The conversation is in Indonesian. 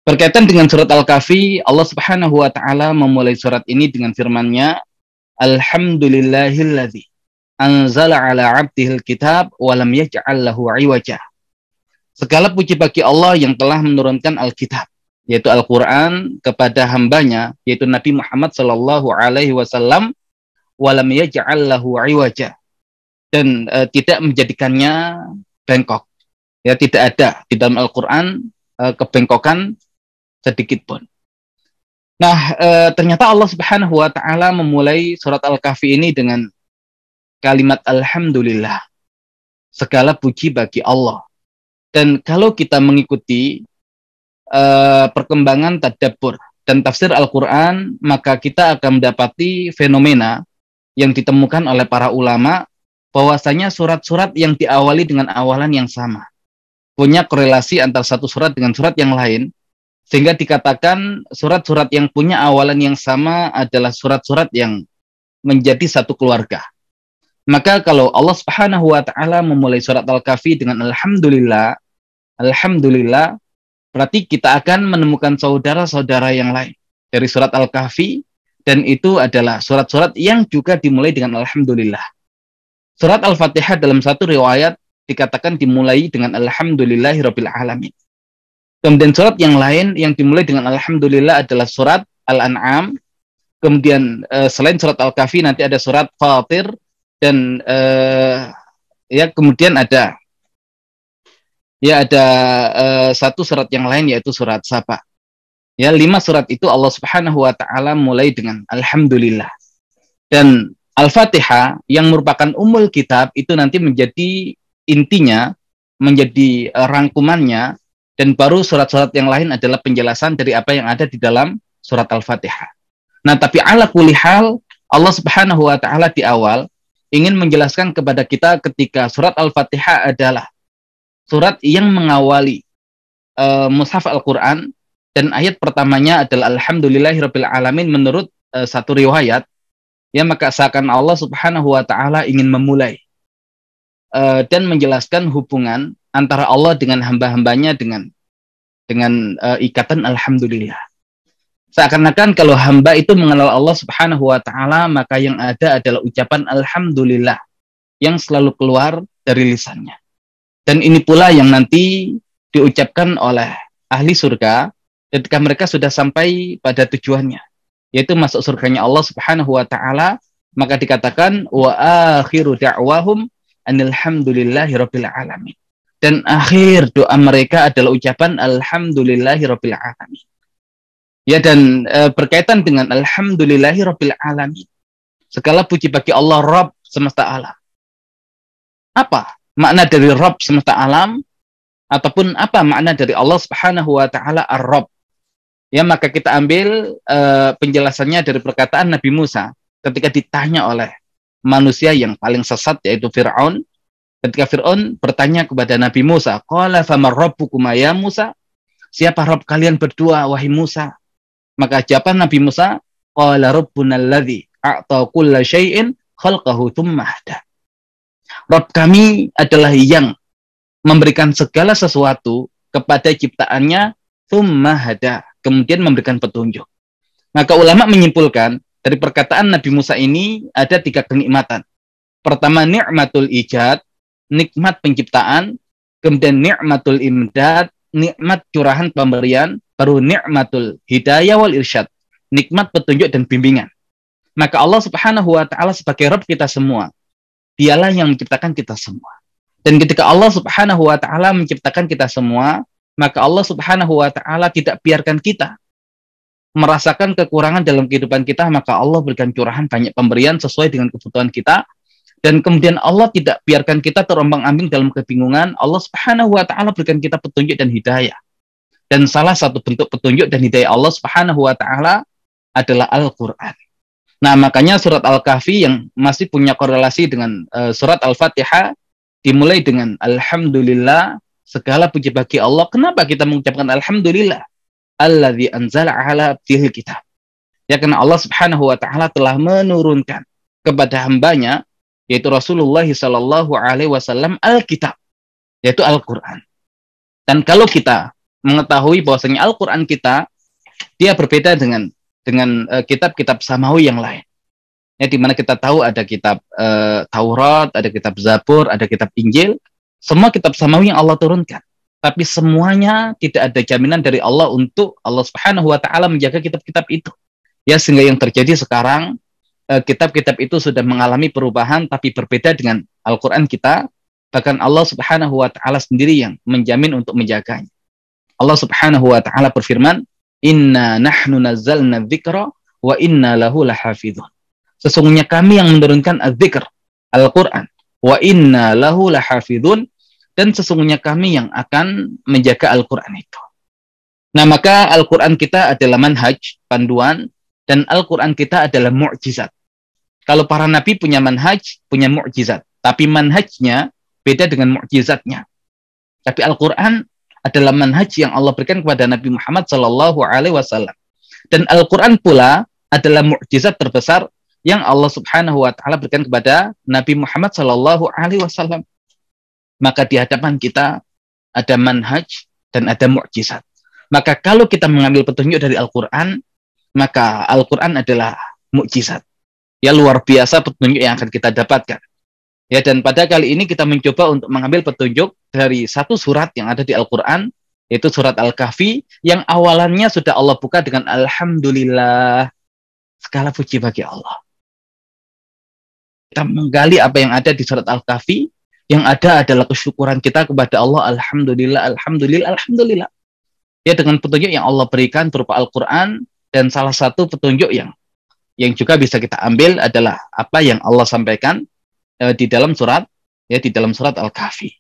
Berkaitan dengan surat Al-Kahfi, Allah Subhanahu wa taala memulai surat ini dengan firman-Nya, Alhamdulillahilladzi anzala ala 'abdihil kitab wa lam yaj'al lahu 'iwaja. Segala puji bagi Allah yang telah menurunkan Alkitab, yaitu Al-Qur'an, kepada hambanya, yaitu Nabi Muhammad sallallahu alaihi wasallam, wa lam yaj'al lahu 'iwaja, dan tidak menjadikannya bengkok. Ya, tidak ada di dalam Al-Qur'an kebengkokan sedikit pun. Nah, ternyata Allah Subhanahu wa taala memulai surat Al-Kahfi ini dengan kalimat alhamdulillah. Segala puji bagi Allah. Dan kalau kita mengikuti perkembangan tadabbur dan tafsir Al-Qur'an, maka kita akan mendapati fenomena yang ditemukan oleh para ulama bahwasanya surat-surat yang diawali dengan awalan yang sama punya korelasi antara satu surat dengan surat yang lain, sehingga dikatakan surat-surat yang punya awalan yang sama adalah surat-surat yang menjadi satu keluarga. Maka kalau Allah Subhanahu wa taala memulai surat Al-Kahfi dengan alhamdulillah, alhamdulillah, berarti kita akan menemukan saudara-saudara yang lain dari surat Al-Kahfi, dan itu adalah surat-surat yang juga dimulai dengan alhamdulillah. Surat Al-Fatihah dalam satu riwayat dikatakan dimulai dengan alhamdulillahirabbil alamin. Kemudian surat yang lain yang dimulai dengan alhamdulillah adalah surat Al-An'am. Kemudian selain surat Al-Kahfi nanti ada surat Fatir, dan ya kemudian ada satu surat yang lain yaitu surat Saba. Ya, 5 surat itu Allah Subhanahu wa taala mulai dengan alhamdulillah. Dan Al-Fatihah yang merupakan ummul kitab itu nanti menjadi intinya, menjadi rangkumannya, dan baru surat-surat yang lain adalah penjelasan dari apa yang ada di dalam surat Al-Fatihah. Nah, tapi ala kulli hal, Allah Subhanahu wa taala di awal ingin menjelaskan kepada kita ketika surat Al-Fatihah adalah surat yang mengawali mushaf Al-Qur'an, dan ayat pertamanya adalah alhamdulillahirabbil alamin menurut satu riwayat, ya, maka seakan Allah Subhanahu wa taala ingin memulai dan menjelaskan hubungan antara Allah dengan hamba-hambanya dengan ikatan alhamdulillah. Seakan-akan kalau hamba itu mengenal Allah Subhanahu wa taala, maka yang ada adalah ucapan alhamdulillah yang selalu keluar dari lisannya. Dan ini pula yang nanti diucapkan oleh ahli surga ketika mereka sudah sampai pada tujuannya, yaitu masuk surganya Allah Subhanahu wa taala, maka dikatakan wa akhiru da'wahum alhamdulillahirabbil alamin. Dan akhir doa mereka adalah ucapan alhamdulillahirabbil alamin. Ya, dan berkaitan dengan alhamdulillahirabbil alamin, segala puji bagi Allah Rabb semesta alam. Apa makna dari Rabb semesta alam, ataupun apa makna dari Allah Subhanahu wa taala Ar-Rabb? Ya, maka kita ambil penjelasannya dari perkataan Nabi Musa ketika ditanya oleh manusia yang paling sesat, yaitu Fir'aun. Ketika Fir'aun bertanya kepada Nabi Musa, qala famar rabbukuma ya Musa? Siapa Rabb kalian berdua wahai Musa? Maka jawaban Nabi Musa, qala rabbunal ladzi a'ta kulla syai'in khalqahu tsumma hada. Rabb kami adalah yang memberikan segala sesuatu kepada ciptaannya, tsumma hada, kemudian memberikan petunjuk. Maka ulama menyimpulkan dari perkataan Nabi Musa ini ada 3 kenikmatan. Pertama, nikmatul ijad, nikmat penciptaan, kemudian nikmatul imdad, nikmat curahan pemberian, baru nikmatul hidayah wal irsyad, nikmat petunjuk dan bimbingan. Maka Allah Subhanahu wa taala sebagai Rabb kita semua, dialah yang menciptakan kita semua. Dan ketika Allah Subhanahu wa taala menciptakan kita semua, maka Allah Subhanahu wa taala tidak biarkan kita merasakan kekurangan dalam kehidupan kita, maka Allah berikan curahan banyak pemberian sesuai dengan kebutuhan kita. Dan kemudian Allah tidak biarkan kita terombang-ambing dalam kebingungan. Allah Subhanahu wa taala berikan kita petunjuk dan hidayah. Dan salah satu bentuk petunjuk dan hidayah Allah Subhanahu wa taala adalah Al-Qur'an. Nah, makanya surat Al-Kahfi yang masih punya korelasi dengan surat Al-Fatihah dimulai dengan alhamdulillah, segala puji bagi Allah. Kenapa kita mengucapkan alhamdulillah? Alladzi anzala ala abdihil kitab. Ya, karena Allah Subhanahu wa taala telah menurunkan kepada hambanya, yaitu Rasulullah sallallahu alaihi wasallam, Alkitab, yaitu Al-Qur'an. Dan kalau kita mengetahui bahwasanya Al-Qur'an kita dia berbeda dengan kitab-kitab samawi yang lain. Ya, di mana kita tahu ada kitab Taurat, ada kitab Zabur, ada kitab Injil, semua kitab samawi yang Allah turunkan. Tapi semuanya tidak ada jaminan dari Allah untuk Allah Subhanahu wa taala menjaga kitab-kitab itu. Ya, sehingga yang terjadi sekarang kitab-kitab itu sudah mengalami perubahan tapi berbeda dengan Al-Qur'an kita. Bahkan Allah Subhanahu wa taala sendiri yang menjamin untuk menjaganya. Allah Subhanahu wa taala berfirman, "Inna nahnu nazzalna dzikra wa inna lahu lahafizun." Sesungguhnya kami yang menurunkan az-dzikr, Al-Qur'an, wa inna lahu lahafizun, dan sesungguhnya kami yang akan menjaga Al-Qur'an itu. Nah, maka Al-Qur'an kita adalah manhaj, panduan, dan Al-Qur'an kita adalah mukjizat. Kalau para nabi punya manhaj, punya mukjizat, tapi manhajnya beda dengan mukjizatnya. Tapi Al-Qur'an adalah manhaj yang Allah berikan kepada Nabi Muhammad SAW. Dan Al-Qur'an pula adalah mukjizat terbesar yang Allah Subhanahu wa taala berikan kepada Nabi Muhammad SAW. Maka di hadapan kita ada manhaj dan ada mukjizat. Maka kalau kita mengambil petunjuk dari Al-Qur'an, maka Al-Qur'an adalah mukjizat. Ya, luar biasa petunjuk yang akan kita dapatkan. Ya, dan pada kali ini kita mencoba untuk mengambil petunjuk dari satu surat yang ada di Al-Qur'an, yaitu surat Al-Kahfi, yang awalannya sudah Allah buka dengan Alhamdulillah. Segala puji bagi Allah. Kita menggali apa yang ada di surat Al-Kahfi, yang ada adalah kesyukuran kita kepada Allah. Alhamdulillah, alhamdulillah, alhamdulillah. Ya, dengan petunjuk yang Allah berikan berupa Al-Quran, dan salah satu petunjuk yang juga bisa kita ambil adalah apa yang Allah sampaikan di dalam surat Al-Kahfi.